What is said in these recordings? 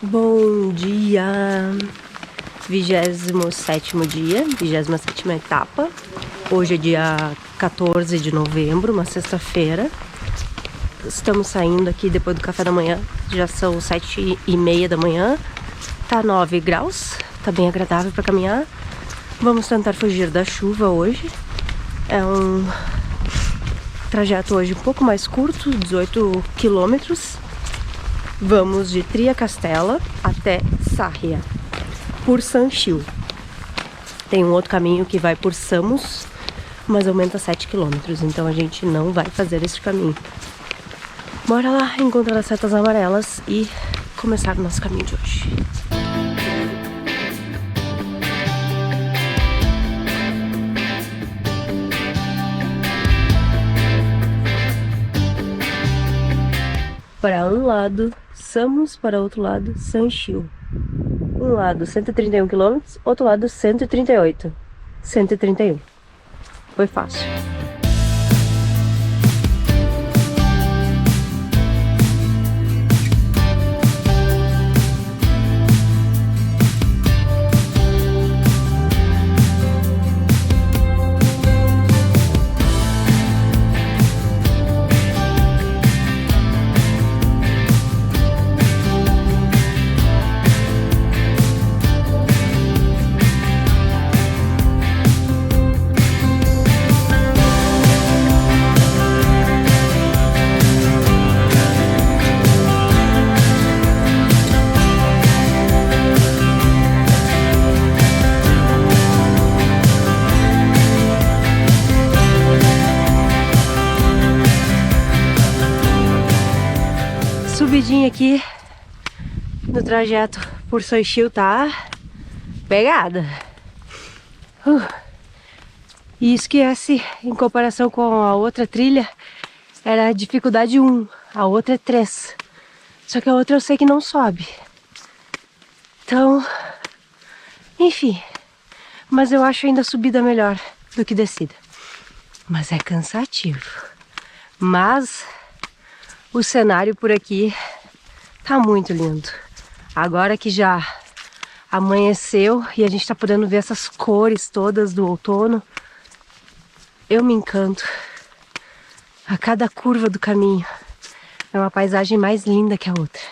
Bom dia! 27º dia, 27ª etapa. Hoje é dia 14 de novembro, uma sexta-feira. Estamos saindo aqui depois do café da manhã. Já são 7h30 da manhã. Tá 9 graus, tá bem agradável para caminhar. Vamos tentar fugir da chuva hoje. É um trajeto hoje um pouco mais curto, 18 quilômetros. Vamos de Triacastela até Sarria, por Sanchil. Tem um outro caminho que vai por Samos, mas aumenta 7 quilômetros, então a gente não vai fazer esse caminho. Bora lá encontrar as setas amarelas e começar o nosso caminho de hoje. Para um lado, Samos, para outro lado, Sanchil. Um lado 131 km, outro lado 138. 131. Foi fácil. Subidinha aqui no trajeto por Sanchil tá pegada. E isso que esse, em comparação com a outra trilha, era a dificuldade 1, a outra é 3. Só que a outra eu sei que não sobe. Então, enfim. Mas eu acho ainda a subida melhor do que descida. Mas é cansativo. Mas o cenário por aqui tá muito lindo. Agora que já amanheceu e a gente tá podendo ver essas cores todas do outono, eu me encanto. A cada curva do caminho é uma paisagem mais linda que a outra.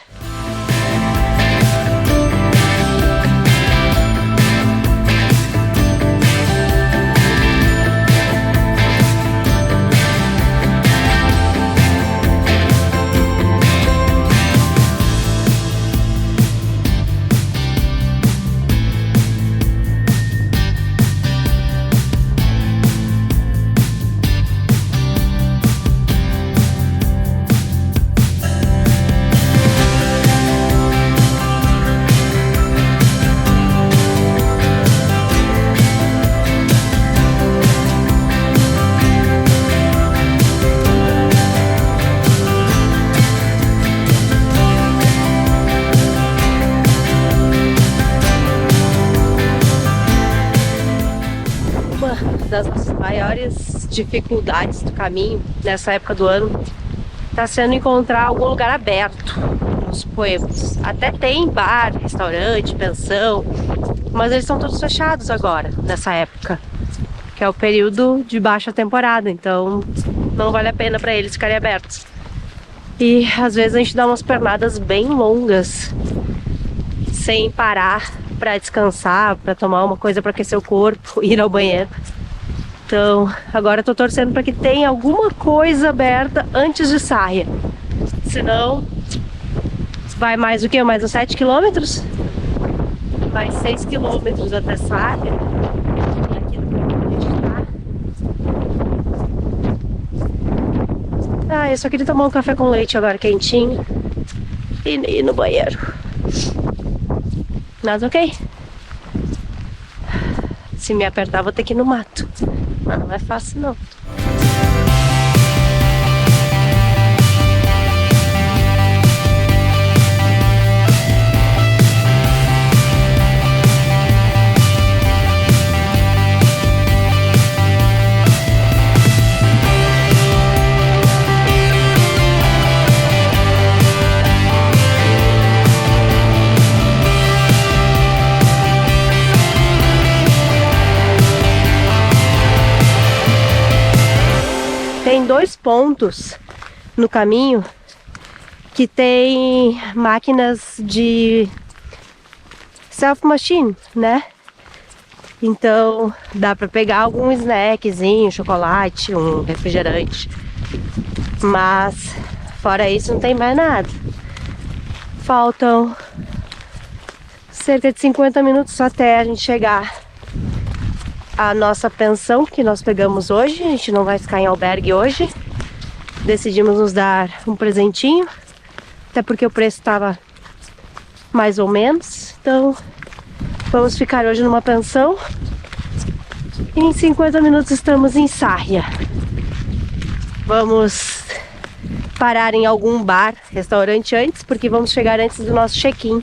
Das maiores dificuldades do caminho nessa época do ano está sendo encontrar algum lugar aberto nos pueblos. Até tem bar, restaurante, pensão, mas eles estão todos fechados agora, nessa época, que é o período de baixa temporada, então não vale a pena para eles ficarem abertos. E às vezes a gente dá umas pernadas bem longas, sem parar para descansar, para tomar uma coisa para aquecer o corpo, ir ao banheiro. Então, agora eu tô torcendo para que tenha alguma coisa aberta antes de Sarria. Senão, vai mais o quê? Mais uns 7 quilômetros? Mais 6 quilômetros até Sarria. Aqui no ponto que a gente tá. Eu só queria tomar um café com leite agora quentinho e ir no banheiro. Mas ok. Se me apertar, vou ter que ir no mato. Mas não é fácil, não. 2 pontos no caminho que tem máquinas de self-machine, né? Então dá pra pegar algum snackzinho, chocolate, um refrigerante. Mas fora isso não tem mais nada. Faltam cerca de 50 minutos até a gente chegar à nossa pensão que nós pegamos hoje. A gente não vai ficar em albergue hoje. Decidimos nos dar um presentinho, até porque o preço estava mais ou menos. Então vamos ficar hoje numa pensão. E em 50 minutos estamos em Sarria. Vamos parar em algum bar, restaurante antes, porque vamos chegar antes do nosso check-in.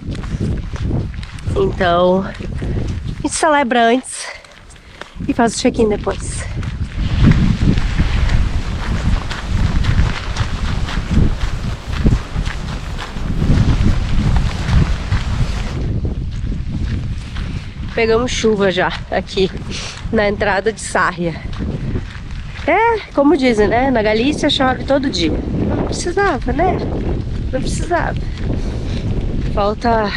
Então a gente celebra antes e faz o check-in depois. Pegamos chuva já aqui na entrada de Sarria. É, como dizem, né? Na Galícia chove todo dia. Não precisava, né? Não precisava. Falta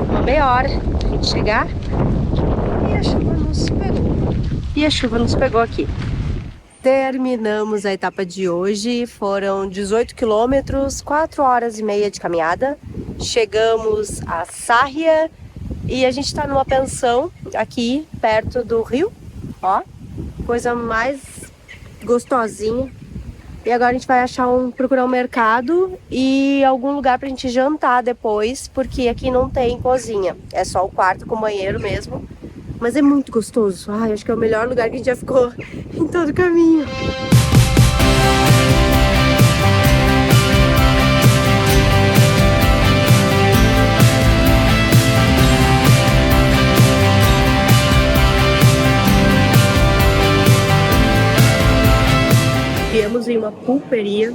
uma meia hora pra gente chegar. E a chuva nos pegou. E a chuva nos pegou aqui. Terminamos a etapa de hoje. Foram 18 quilômetros, 4 horas e meia de caminhada. Chegamos a Sarria. E a gente tá numa pensão aqui perto do rio, ó, coisa mais gostosinha. E agora a gente vai procurar um mercado e algum lugar pra gente jantar depois, porque aqui não tem cozinha, é só o quarto com banheiro mesmo. Mas é muito gostoso. Ai, acho que é o melhor lugar que a gente já ficou em todo o caminho. Viemos em uma pulperia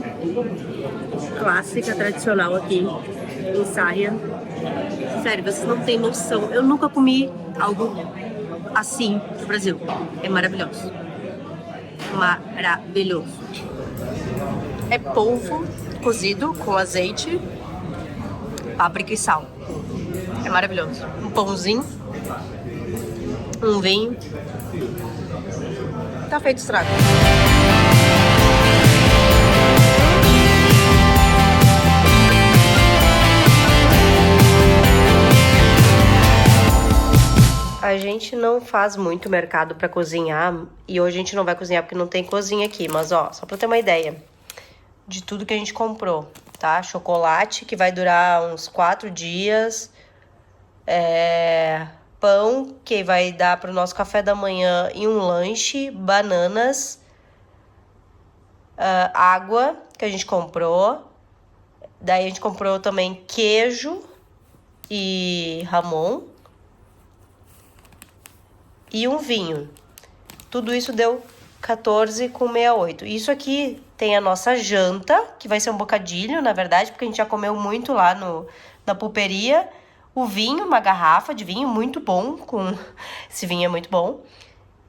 clássica, tradicional aqui em Sarria. Sério, vocês não têm noção. Eu nunca comi algo assim no Brasil. É maravilhoso. Maravilhoso. É polvo cozido com azeite, páprica e sal. É maravilhoso. Um pãozinho, um vinho. Tá feito estrago. A gente não faz muito mercado para cozinhar e hoje a gente não vai cozinhar porque não tem cozinha aqui, mas ó, só para ter uma ideia de tudo que a gente comprou, tá? Chocolate que vai durar uns 4 dias, pão que vai dar para o nosso café da manhã e um lanche, bananas, água que a gente comprou, daí a gente comprou também queijo e jamon. E um vinho. Tudo isso deu 14,68. Isso aqui tem a nossa janta, que vai ser um bocadilho, na verdade, porque a gente já comeu muito lá na pulperia. O vinho, uma garrafa de vinho muito bom, esse vinho é muito bom.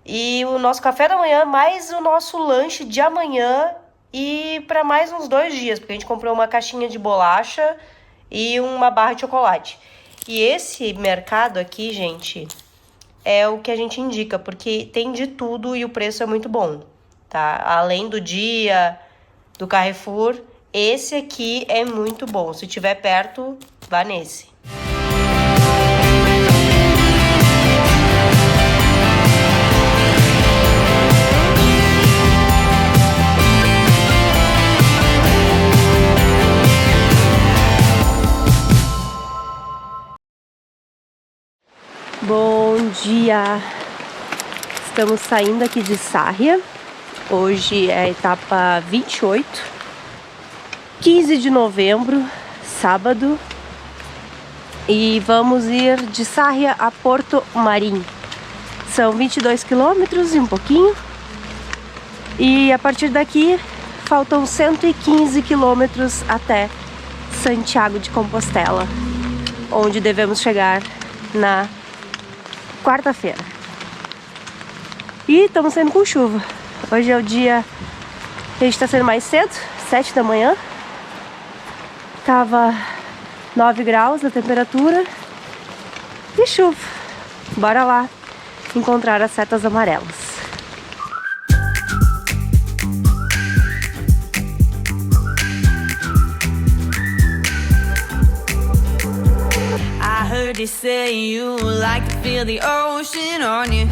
E o nosso café da manhã, mais o nosso lanche de amanhã e para mais uns 2 dias, porque a gente comprou uma caixinha de bolacha e uma barra de chocolate. E esse mercado aqui, gente, é o que a gente indica, porque tem de tudo e o preço é muito bom, tá? Além do Dia, do Carrefour, esse aqui é muito bom. Se tiver perto, vá nesse. Bom dia! Estamos saindo aqui de Sarria. Hoje é a etapa 28, 15 de novembro, sábado. E vamos ir de Sarria a Porto Marim. São 22 quilômetros e um pouquinho. E a partir daqui faltam 115 quilômetros até Santiago de Compostela, onde devemos chegar na quarta-feira. E estamos saindo com chuva. Hoje é o dia A gente tá saindo mais cedo, 7 da manhã. Tava 9 graus a temperatura e chuva. Bora lá encontrar as setas amarelas. I heard you say you like to feel the ocean on your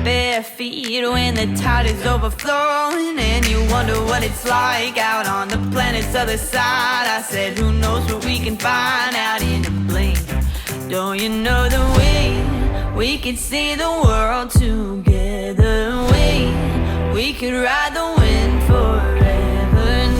bare feet when the tide is overflowing, and you wonder what it's like out on the planet's other side. I said, who knows what we can find out in a blink. Don't you know that we could see the world together? We could ride the wind forever and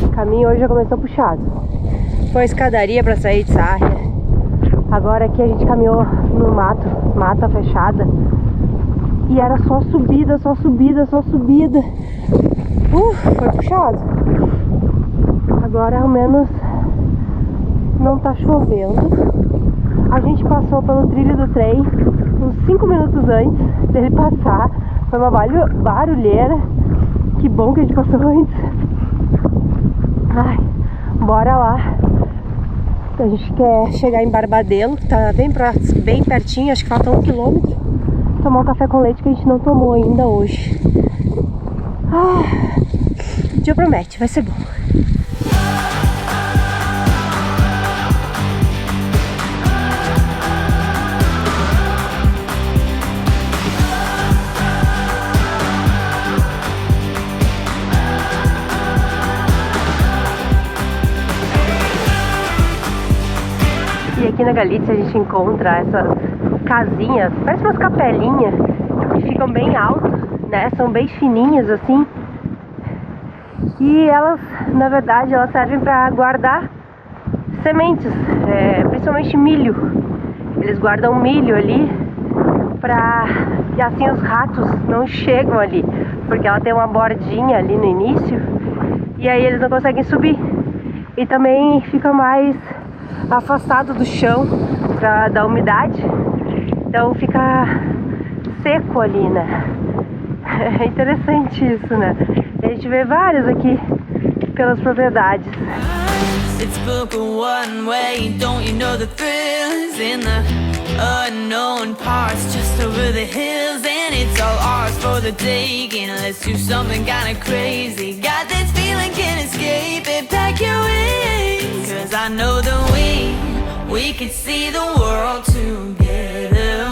O caminho hoje já começou puxado. Foi a escadaria para sair de Sarria. Agora aqui a gente caminhou no mato, mata fechada. E era só subida, só subida, só subida. Foi puxado. Agora ao menos não tá chovendo. A gente passou pelo trilho do trem uns 5 minutos antes dele passar. Foi uma barulheira. Que bom que a gente passou antes. Ai, bora lá. A gente quer chegar em Barbadelo, tá bem pertinho, acho que falta 1 quilômetro. Tomar um café com leite que a gente não tomou ainda hoje. O dia promete, vai ser bom. E aqui na Galícia a gente encontra essas casinhas, parece umas capelinhas, que ficam bem altas, né? São bem fininhas assim. E elas, na verdade, elas servem para guardar sementes, principalmente milho. Eles guardam milho ali que assim os ratos não chegam ali, porque ela tem uma bordinha ali no início e aí eles não conseguem subir. E também fica mais afastado do chão da umidade, então fica seco ali, né? É interessante isso, né? A gente vê várias aqui pelas propriedades. It's book one way, don't you know the thrills in the unknown parts just over the hills, and it's all ours for the taking. Let's do something kind of crazy. Got this feeling, can't escape it. Pack your wings, 'cause I know that we could see the world together.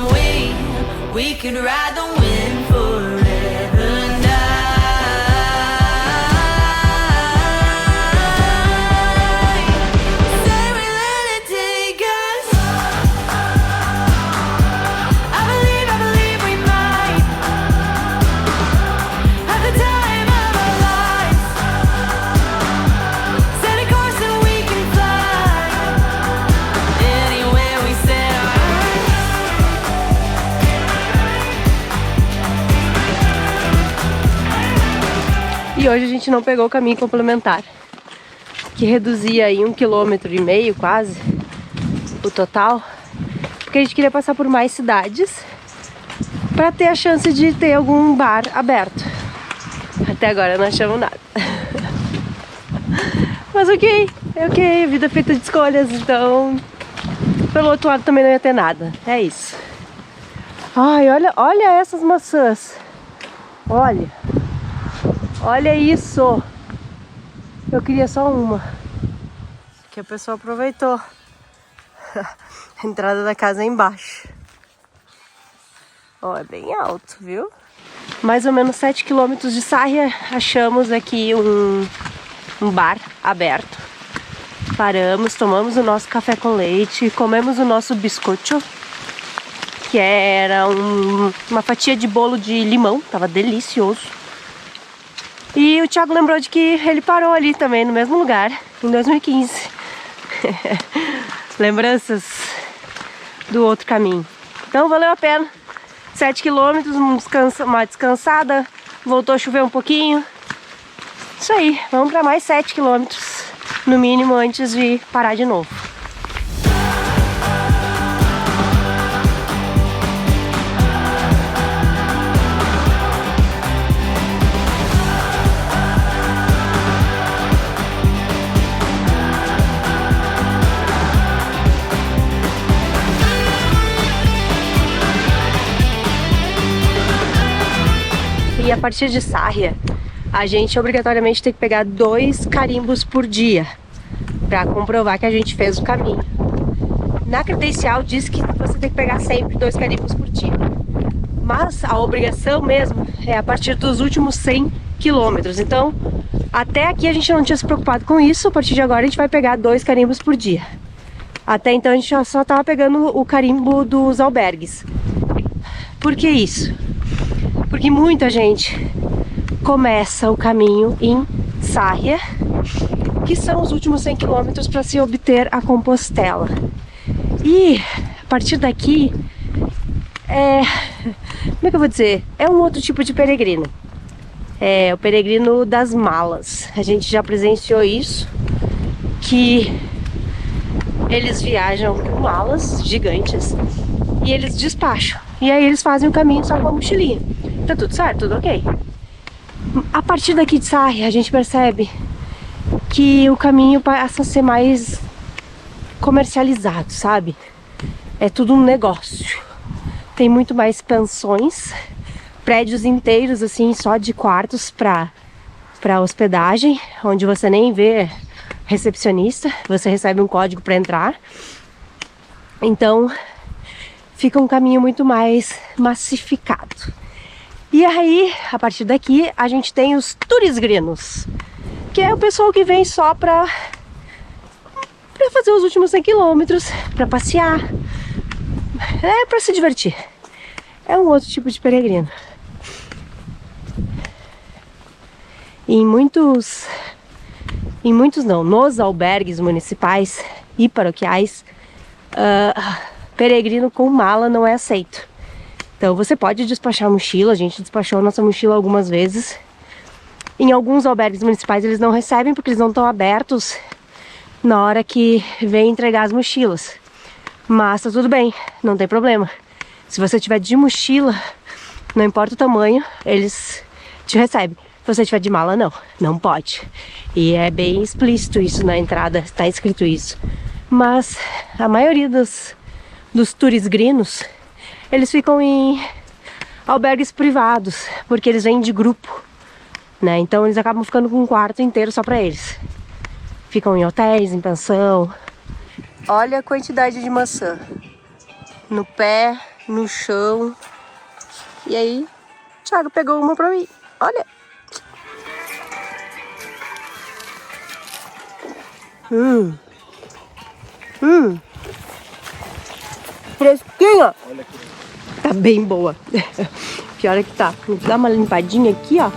We could ride the wind forever and E hoje a gente não pegou o caminho complementar, que reduzia aí 1,5 km quase o total, porque a gente queria passar por mais cidades para ter a chance de ter algum bar aberto. Até agora não achamos nada. Mas ok, vida é feita de escolhas, então pelo outro lado também não ia ter nada. É isso. Ai, olha essas maçãs. Olha isso. Eu queria só uma, que a pessoa aproveitou. A entrada da casa é embaixo. Ó, é bem alto, viu? Mais ou menos 7 km de Sarria, achamos aqui um bar aberto. Paramos, tomamos o nosso café com leite, comemos o nosso biscocho, que era uma fatia de bolo de limão, tava delicioso. E o Thiago lembrou de que ele parou ali também, no mesmo lugar, em 2015. lembranças do outro caminho. Então valeu a pena. 7 km, uma descansada, voltou a chover um pouquinho. Isso aí, vamos para mais 7 km no mínimo antes de parar de novo. E a partir de Sarria, a gente obrigatoriamente tem que pegar 2 carimbos por dia para comprovar que a gente fez o caminho. Na credencial diz que você tem que pegar sempre 2 carimbos por dia, mas a obrigação mesmo é a partir dos últimos 100 quilômetros. Então, até aqui a gente não tinha se preocupado com isso. A partir de agora a gente vai pegar 2 carimbos por dia. Até então a gente só estava pegando o carimbo dos albergues. Por que isso? Porque muita gente começa o caminho em Sarria, que são os últimos 100 km para se obter a Compostela. E a partir daqui, como é que eu vou dizer? É um outro tipo de peregrino. É o peregrino das malas. A gente já presenciou isso, que eles viajam com malas gigantes e eles despacham. E aí eles fazem o caminho só com a mochilinha. Tá tudo certo, tudo ok. A partir daqui de Sarria, a gente percebe que o caminho passa a ser mais comercializado, sabe? É tudo um negócio. Tem muito mais pensões, prédios inteiros, assim, só de quartos pra hospedagem, onde você nem vê recepcionista, você recebe um código para entrar. Então, fica um caminho muito mais massificado. E aí, a partir daqui, a gente tem os turisgrinos, que é o pessoal que vem só pra fazer os últimos 100 quilômetros, pra passear, pra se divertir. É um outro tipo de peregrino. E nos albergues municipais e paroquiais, peregrino com mala não é aceito. Então você pode despachar a mochila, a gente despachou a nossa mochila algumas vezes. Em alguns albergues municipais eles não recebem porque eles não estão abertos na hora que vem entregar as mochilas. Mas tá tudo bem, não tem problema. Se você tiver de mochila, não importa o tamanho, eles te recebem. Se você tiver de mala, não pode. E é bem explícito isso na entrada, está escrito isso. Mas a maioria dos turisgrinos, eles ficam em albergues privados, porque eles vêm de grupo, né? Então eles acabam ficando com um quarto inteiro só pra eles. Ficam em hotéis, em pensão. Olha a quantidade de maçã. No pé, no chão. E aí, o Thiago pegou uma pra mim. Olha! Fresquinha! Olha aqui. Tá bem boa. Pior é que tá. Vou dar uma limpadinha aqui, ó.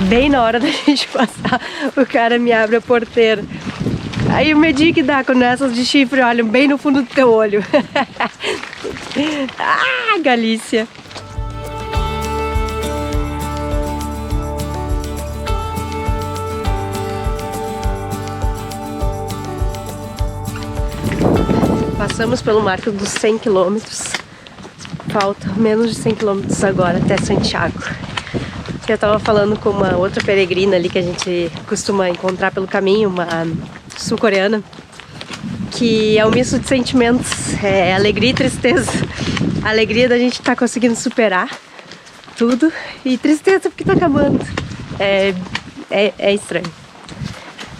Bem na hora da gente passar, o cara me abre a porteira. Aí o medinho que dá quando essas de chifre olham bem no fundo do teu olho. Ah, Galícia! Passamos pelo marco dos 100 quilômetros. Falta menos de 100 quilômetros agora até Santiago. Eu tava falando com uma outra peregrina ali que a gente costuma encontrar pelo caminho, uma sul-coreana, que é um misto de sentimentos, alegria e tristeza. A alegria da gente estar conseguindo superar tudo e tristeza porque tá acabando. É estranho.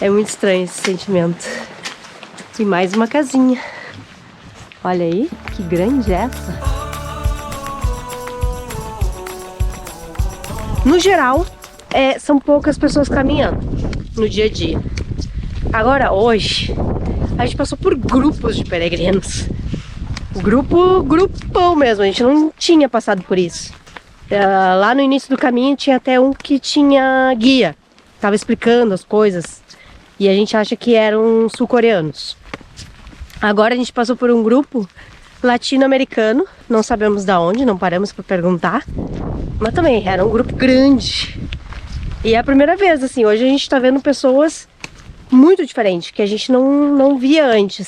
É muito estranho esse sentimento. E mais uma casinha. Olha aí, que grande é essa. No geral, são poucas pessoas caminhando no dia a dia. Agora, hoje, a gente passou por grupos de peregrinos. Grupão mesmo, a gente não tinha passado por isso. Lá no início do caminho tinha até um que tinha guia. Tava explicando as coisas. E a gente acha que eram sul-coreanos. Agora a gente passou por um grupo latino-americano. Não sabemos de onde, não paramos para perguntar. Mas também era um grupo grande. E é a primeira vez, assim, hoje a gente tá vendo pessoas muito diferentes, que a gente não via antes.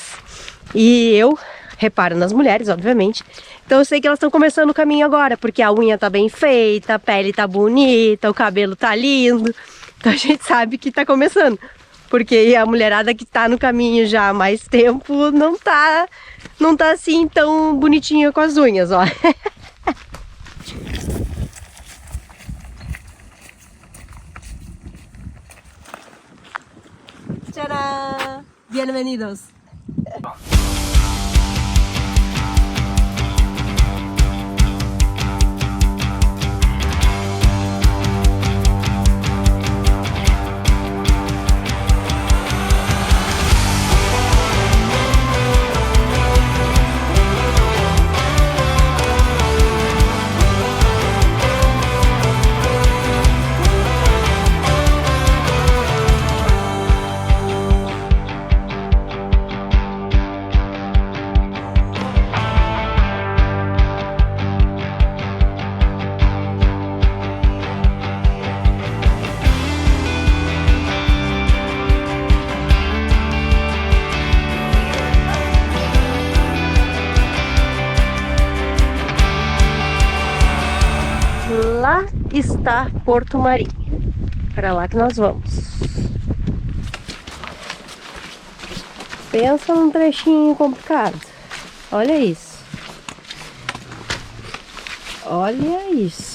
E eu reparo nas mulheres, obviamente. Então eu sei que elas estão começando o caminho agora, porque a unha tá bem feita, a pele tá bonita, o cabelo tá lindo. Então a gente sabe que tá começando. Porque a mulherada que tá no caminho já há mais tempo não tá assim tão bonitinha com as unhas, ó. Tcharam! Bienvenidos! Lá está Porto Marim. Para lá que nós vamos. Pensa num trechinho complicado. Olha isso. Olha isso.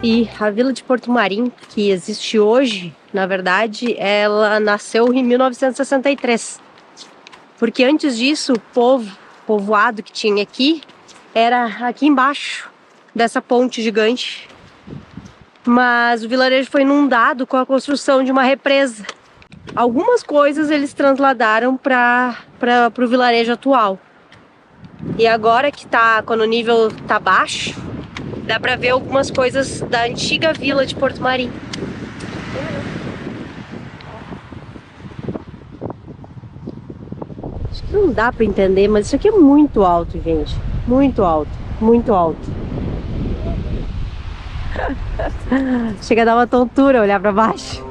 E a Vila de Porto Marim, que existe hoje, na verdade, ela nasceu em 1963. Porque antes disso, o povoado que tinha aqui, era aqui embaixo dessa ponte gigante. Mas o vilarejo foi inundado com a construção de uma represa. Algumas coisas eles transladaram para o vilarejo atual. E agora que quando o nível tá baixo, dá pra ver algumas coisas da antiga vila de Porto Marim. Acho que não dá pra entender, mas isso aqui é muito alto, gente. Muito alto, muito alto. Chega a dar uma tontura olhar pra baixo.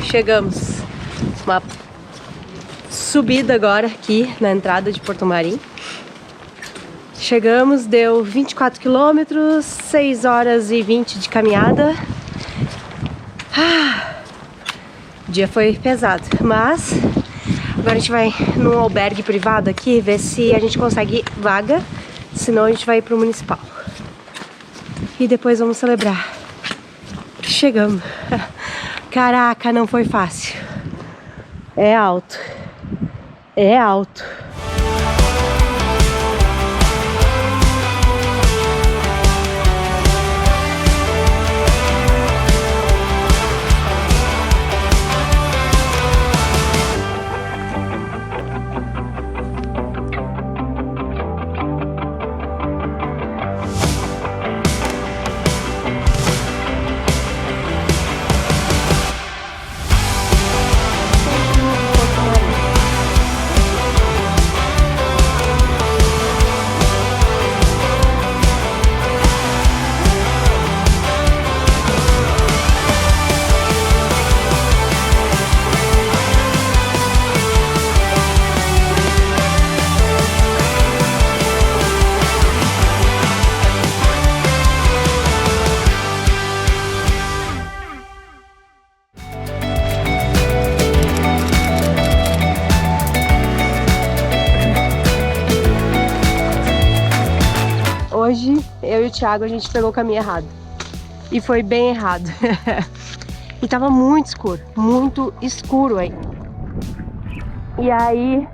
Chegamos. Uma subida agora aqui na entrada de Porto Marim. Chegamos, deu 24 quilômetros, 6 horas e 20 de caminhada. O dia foi pesado, mas agora a gente vai num albergue privado aqui ver se a gente consegue vaga, senão a gente vai pro municipal. E depois vamos celebrar. Chegamos. Caraca, não foi fácil. É alto. É alto. e o Thiago, a gente pegou o caminho errado. E foi bem errado. E tava muito escuro aí. E aí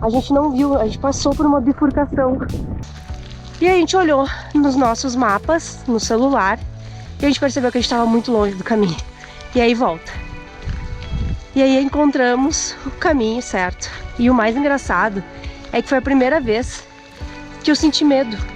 a gente não viu, a gente passou por uma bifurcação. E a gente olhou nos nossos mapas, no celular, e a gente percebeu que a gente tava muito longe do caminho. E aí volta. E aí encontramos o caminho certo. E o mais engraçado é que foi a primeira vez que eu senti medo.